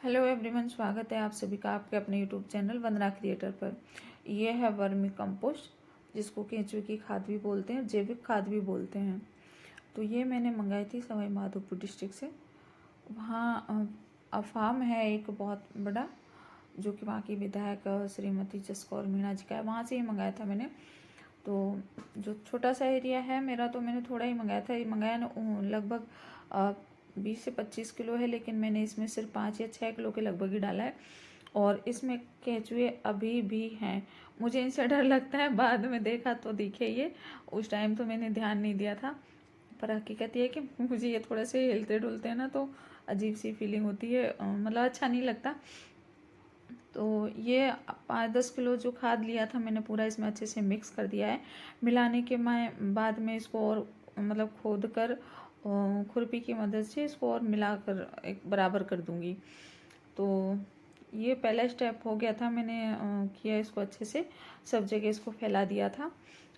Hello everyone, स्वागत है आप सभी का आपके अपने यूट्यूब चैनल वंदना क्रिएटर पर। ये है वर्मी कंपोस्ट, जिसको केंचुए की खाद भी बोलते हैं, जैविक खाद भी बोलते हैं। तो ये मैंने मंगाई थी सवाई माधोपुर डिस्ट्रिक्ट से। वहाँ फार्म है एक बहुत बड़ा, जो कि वहाँ की विधायक श्रीमती जसकौर मीणा जी का है। वहाँ से ही मंगाया था मैंने। तो जो छोटा सा एरिया है मेरा, तो मैंने थोड़ा ही मंगाया था। ये मंगाया ना लगभग 20 से 25 किलो है, लेकिन मैंने इसमें सिर्फ 5 या 6 किलो के लगभग ही डाला है। और इसमें केंचुए अभी भी हैं। मुझे इनसे डर लगता है, बाद में देखा तो दिखे ये, उस टाइम तो मैंने ध्यान नहीं दिया था। पर हकीकत ये है कि मुझे ये थोड़े से हिलते डुलते हैं ना, तो अजीब सी फीलिंग होती है, मतलब अच्छा नहीं लगता। तो ये 5-10 किलो जो खाद लिया था मैंने, पूरा इसमें अच्छे से मिक्स कर दिया है। मिलाने के बाद में इसको और मतलब खोद कर खुरपी की मदद से इसको और मिलाकर एक बराबर कर दूंगी। तो ये पहला स्टेप हो गया था, मैंने किया इसको अच्छे से, सब जगह इसको फैला दिया था।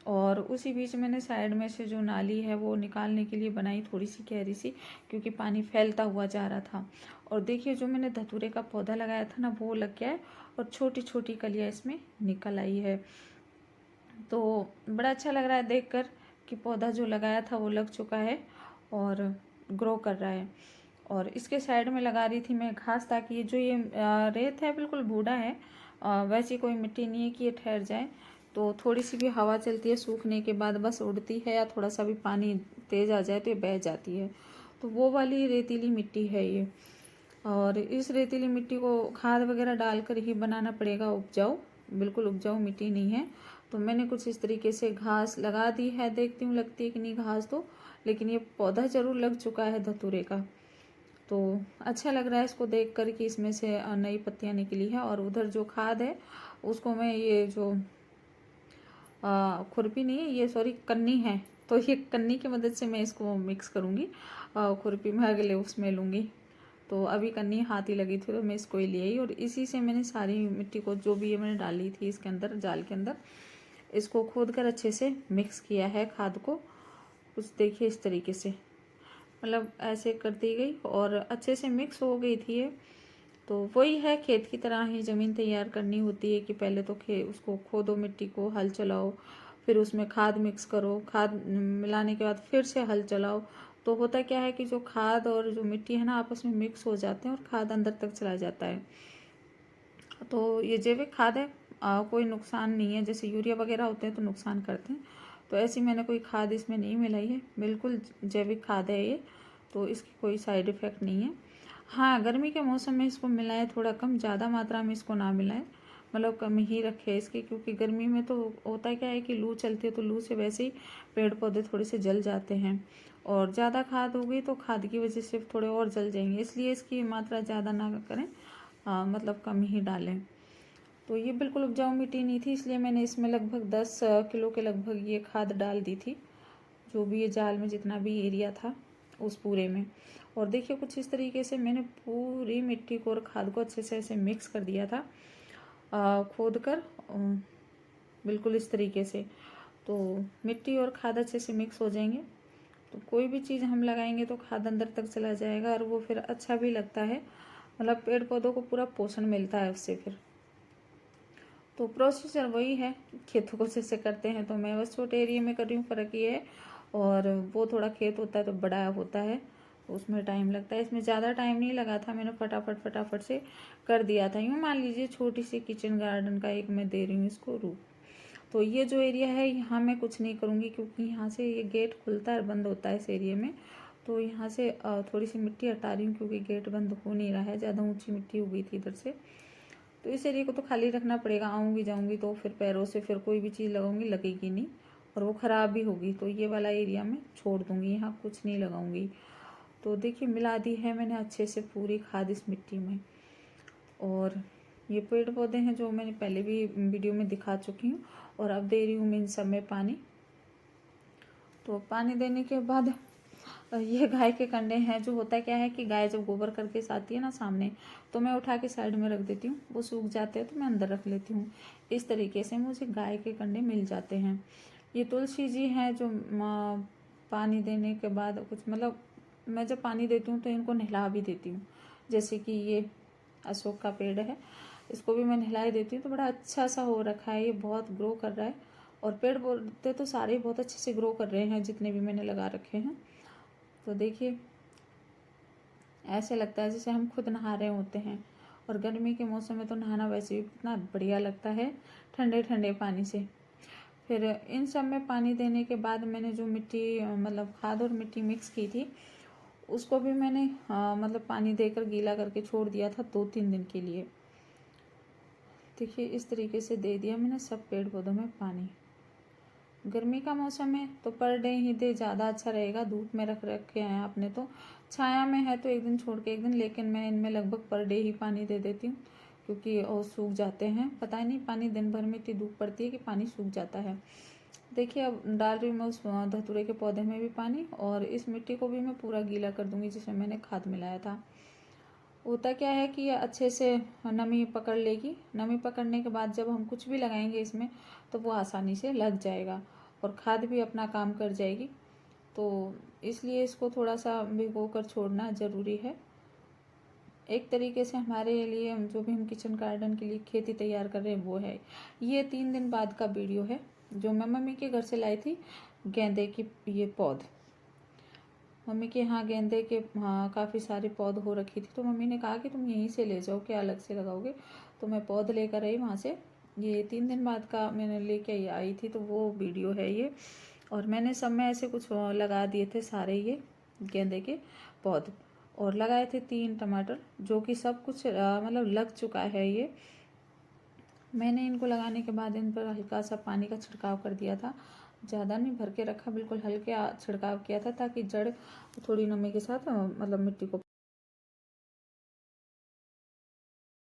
और उसी बीच मैंने साइड में से जो नाली है वो निकालने के लिए बनाई, थोड़ी सी गहरी सी, क्योंकि पानी फैलता हुआ जा रहा था। और देखिए, जो मैंने धतूरे का पौधा लगाया था ना, वो लग गया है और छोटी छोटी कलियाँ इसमें निकल आई है। तो बड़ा अच्छा लग रहा है देखकर कि पौधा जो लगाया था वो लग चुका है और ग्रो कर रहा है। और इसके साइड में लगा रही थी मैं घास, ताकि ये जो ये रेत है बिल्कुल बूढ़ा है, वैसी कोई मिट्टी नहीं है कि ये ठहर जाए। तो थोड़ी सी भी हवा चलती है सूखने के बाद बस उड़ती है, या थोड़ा सा भी पानी तेज़ आ जाए तो ये बह जाती है। तो वो वाली रेतीली मिट्टी है ये। और इस रेतीली मिट्टी को खाद वगैरह डालकर ही बनाना पड़ेगा उपजाऊ, बिल्कुल उपजाऊ मिट्टी नहीं है। तो मैंने कुछ इस तरीके से घास लगा दी है, देखती हूँ लगती है कि नहीं घास तो, लेकिन ये पौधा ज़रूर लग चुका है धतूरे का। तो अच्छा लग रहा है इसको देख कर कि इसमें से नई पत्तियाँ निकली है। और उधर जो खाद है उसको मैं, ये जो खुरपी नहीं है ये, सॉरी कन्नी है, तो ये कन्नी की मदद से मैं इसको मिक्स करूँगी। खुरपी में अगले उसमें लूँगी। तो अभी कन्नी हाथ ही लगी थी तो मैं इसको ही ले आई, और इसी से मैंने सारी मिट्टी को जो भी ये मैंने डाली थी इसके अंदर, जाल के अंदर, इसको खोद कर अच्छे से मिक्स किया है खाद को। कुछ देखिए इस तरीके से, मतलब ऐसे कर दी गई और अच्छे से मिक्स हो गई थी ये। तो वही है, खेत की तरह ही ज़मीन तैयार करनी होती है कि पहले तो उसको खोदो, मिट्टी को हल चलाओ, फिर उसमें खाद मिक्स करो, खाद मिलाने के बाद फिर से हल चलाओ। तो होता क्या है कि जो खाद और जो मिट्टी है ना, आपस में मिक्स हो जाते हैं और खाद अंदर तक चला जाता है। तो ये जैविक खाद है, कोई नुकसान नहीं है। जैसे यूरिया वगैरह होते हैं तो नुकसान करते हैं, तो ऐसी मैंने कोई खाद इसमें नहीं मिलाई है, बिल्कुल जैविक खाद है ये। तो इसकी कोई साइड इफ़ेक्ट नहीं है। हाँ, गर्मी के मौसम में इसको मिलाएं थोड़ा कम, ज़्यादा मात्रा में इसको ना मिलाएं, मतलब कम ही रखें इसकी, क्योंकि गर्मी में तो होता क्या है कि लू चलती है, तो लू से वैसे ही पेड़ पौधे थोड़े से जल जाते हैं। और ज़्यादा खाद हो गई तो खाद की वजह से थोड़े और जल जाएंगे, इसलिए इसकी मात्रा ज़्यादा ना करें, मतलब कम ही डालें। तो ये बिल्कुल उपजाऊ मिट्टी नहीं थी, इसलिए मैंने इसमें लगभग 10 किलो के लगभग ये खाद डाल दी थी, जो भी ये जाल में जितना भी एरिया था उस पूरे में। और देखिए कुछ इस तरीके से मैंने पूरी मिट्टी को और खाद को अच्छे से ऐसे मिक्स कर दिया था, खोद कर, बिल्कुल इस तरीके से। तो मिट्टी और खाद अच्छे से मिक्स हो जाएंगे तो कोई भी चीज़ हम लगाएंगे तो खाद अंदर तक चला जाएगा, और वो फिर अच्छा भी लगता है, मतलब पेड़ पौधों को पूरा पोषण मिलता है उससे फिर। तो प्रोसीजर वही है, खेतों को जैसे करते हैं, तो मैं बस छोटे एरिया में कर रही हूँ, फ़र्क ये है। और वो थोड़ा खेत होता है तो बड़ा होता है, तो उसमें टाइम लगता है। इसमें ज़्यादा टाइम नहीं लगा था, मैंने फटाफट फटाफट से कर दिया था। यूँ मान लीजिए छोटी सी किचन गार्डन का एक मैं दे रही हूँ इसको रूप। तो ये जो एरिया है यहाँ मैं कुछ नहीं करूँगी, क्योंकि यहाँ से ये गेट खुलता है बंद होता है इस एरिया में। तो यहाँ से थोड़ी सी मिट्टी हटा रही हूँ, क्योंकि गेट बंद हो नहीं रहा है, ज़्यादा ऊँची मिट्टी हो गई थी इधर से। तो इस एरिया को तो खाली रखना पड़ेगा, आऊँगी जाऊँगी तो फिर पैरों से फिर कोई भी चीज़ लगाऊंगी लगेगी नहीं, और वो ख़राब भी होगी। तो ये वाला एरिया मैं छोड़ दूँगी, यहाँ कुछ नहीं लगाऊंगी। तो देखिए मिला दी है मैंने अच्छे से पूरी खाद इस मिट्टी में। और ये पेड़ पौधे हैं जो मैंने पहले भी वीडियो में दिखा चुकी हूँ, और अब दे रही हूँ मैं इन सब में पानी। तो पानी देने के बाद ये गाय के कंडे हैं, जो होता क्या है कि गाय जब गोबर करके आती है ना सामने, तो मैं उठा के साइड में रख देती हूँ, वो सूख जाते हैं तो मैं अंदर रख लेती हूँ। इस तरीके से मुझे गाय के कंडे मिल जाते हैं। ये तुलसी जी हैं जो पानी देने के बाद कुछ, मतलब मैं जब पानी देती हूँ तो इनको नहला भी देती हूँ, जैसे कि ये अशोक का पेड़ है, इसको भी मैं नहला देती हूँ। तो बड़ा अच्छा सा हो रखा है, ये बहुत ग्रो कर रहा है। और पेड़ बोलते तो सारे बहुत अच्छे से ग्रो कर रहे हैं जितने भी मैंने लगा रखे हैं। तो देखिए ऐसे लगता है जैसे हम खुद नहा रहे होते हैं। और गर्मी के मौसम में तो नहाना वैसे भी कितना बढ़िया लगता है ठंडे ठंडे पानी से। फिर इन सब में पानी देने के बाद मैंने जो मिट्टी मतलब खाद और मिट्टी मिक्स की थी उसको भी मैंने मतलब पानी देकर गीला करके छोड़ दिया था 2-3 दिन के लिए। देखिए इस तरीके से दे दिया मैंने सब पेड़ पौधों में पानी। गर्मी का मौसम है तो पर डे ही दे ज़्यादा अच्छा रहेगा। धूप में रख रखे हैं आपने तो, छाया में है तो एक दिन छोड़ के एक दिन, लेकिन मैं इनमें लगभग पर डे ही पानी दे देती हूँ क्योंकि और सूख जाते हैं। पता ही नहीं पानी दिन भर में इतनी धूप पड़ती है कि पानी सूख जाता है। देखिए अब डाल रही हूँ मैं उस धतूरे के पौधे में भी पानी, और इस मिट्टी को भी मैं पूरा गीला कर दूंगी जिसमें मैंने खाद मिलाया था। होता क्या है कि ये अच्छे से नमी पकड़ लेगी। नमी पकड़ने के बाद जब हम कुछ भी लगाएंगे इसमें तो वो आसानी से लग जाएगा और खाद भी अपना काम कर जाएगी। तो इसलिए इसको थोड़ा सा भिगो कर छोड़ना ज़रूरी है। एक तरीके से हमारे लिए जो भी हम किचन गार्डन के लिए खेती तैयार कर रहे हैं वो है। ये 3 दिन बाद का वीडियो है जो मैं मम्मी के घर से लाई थी गेंदे की ये पौध। मम्मी के यहाँ गेंदे के काफ़ी सारे पौध हो रखी थी, तो मम्मी ने कहा कि तुम यहीं से ले जाओ, क्या अलग से लगाओगे। तो मैं पौध लेकर आई वहाँ से। ये 3 दिन बाद का मैंने लेके आई थी, तो वो वीडियो है ये। और मैंने सब में ऐसे कुछ लगा दिए थे सारे ये गेंदे के पौध, और लगाए थे 3 टमाटर जो कि सब कुछ मतलब लग चुका है। ये मैंने इनको लगाने के बाद इन पर हल्का सा पानी का छिड़काव कर दिया था, ज़्यादा नहीं भर के रखा, बिल्कुल हल्के छिड़काव किया था ताकि जड़ थोड़ी नमी के साथ मतलब मिट्टी को